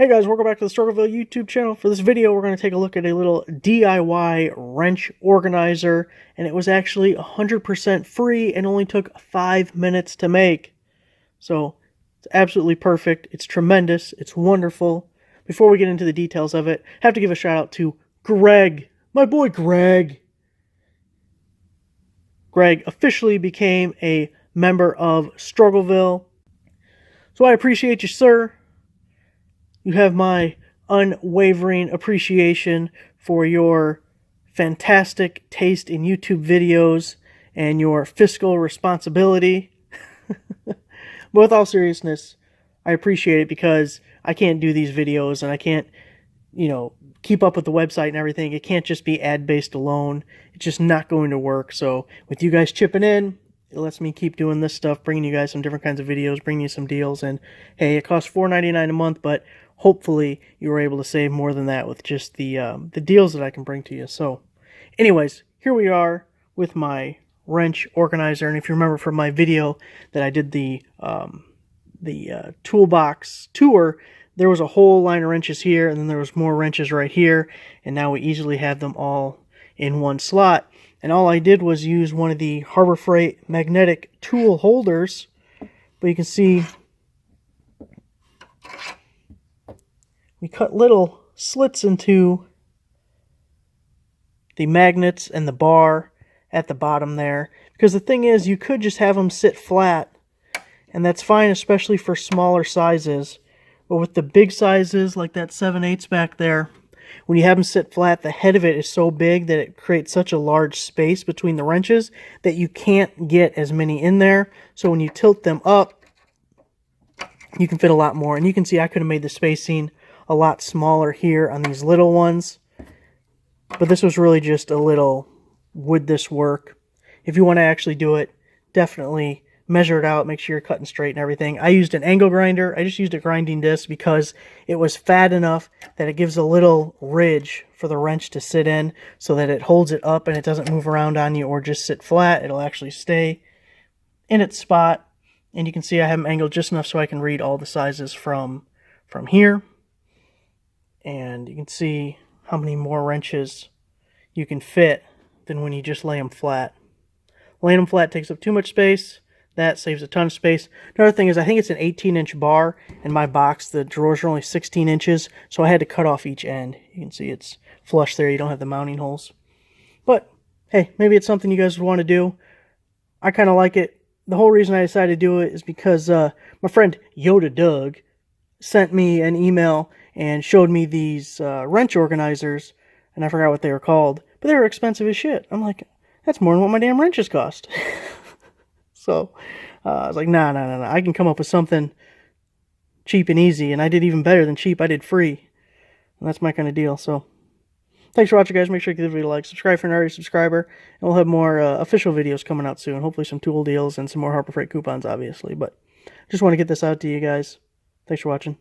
Hey guys, welcome back to the Struggleville YouTube channel. For this video, we're going to take a look at a little DIY wrench organizer, and it was actually 100% free and only took 5 minutes to make. So, it's absolutely perfect. It's tremendous. It's wonderful. Before we get into the details of it, I have to give a shout out to Greg, my boy Greg. Greg officially became a member of Struggleville. So I appreciate you, sir. You have my unwavering appreciation for your fantastic taste in YouTube videos and your fiscal responsibility. But with all seriousness, I appreciate it because I can't do these videos and I can't, keep up with the website and everything. It can't just be ad-based alone. It's just not going to work. So with you guys chipping in, it lets me keep doing this stuff, bringing you guys some different kinds of videos, bringing you some deals. And hey, it costs $4.99 a month, but hopefully you were able to save more than that with just the deals that I can bring to you. So anyways, here we are with my wrench organizer. And if you remember from my video that I did the toolbox tour, there was a whole line of wrenches here, and then there was more wrenches right here, and now we easily have them all in one slot. And all I did was use one of the Harbor Freight magnetic tool holders, but you can see we cut little slits into the magnets and the bar at the bottom there, because the thing is, you could just have them sit flat, and that's fine, especially for smaller sizes. But with the big sizes, like that 7/8 back there, when you have them sit flat, the head of it is so big that it creates such a large space between the wrenches that you can't get as many in there. So when you tilt them up, you can fit a lot more. And you can see I could have made the spacing a lot smaller here on these little ones. But this was really just a little, would this work? If you want to actually do it, definitely measure it out, make sure you're cutting straight and everything. I used an angle grinder. I just used a grinding disc because it was fat enough that it gives a little ridge for the wrench to sit in so that it holds it up and it doesn't move around on you or just sit flat. It'll actually stay in its spot. And you can see I have them angled just enough so I can read all the sizes from here. And you can see how many more wrenches you can fit than when you just lay them flat. Laying them flat takes up too much space. That saves a ton of space. Another thing is I think it's an 18-inch bar. In my box, the drawers are only 16 inches, so I had to cut off each end. You can see it's flush there. You don't have the mounting holes. But, hey, maybe it's something you guys would want to do. I kind of like it. The whole reason I decided to do it is because my friend Yoda Doug sent me an email and showed me these wrench organizers, and I forgot what they were called, but they were expensive as shit. I'm like, that's more than what my damn wrenches cost. So I was like, nah, I can come up with something cheap and easy, and I did even better than cheap. I did free, and that's my kind of deal. So thanks for watching, guys. Make sure you give the video a like, subscribe if you're not already a subscriber, and we'll have more official videos coming out soon. Hopefully some tool deals and some more Harbor Freight coupons, obviously. But just want to get this out to you guys. Thanks for watching.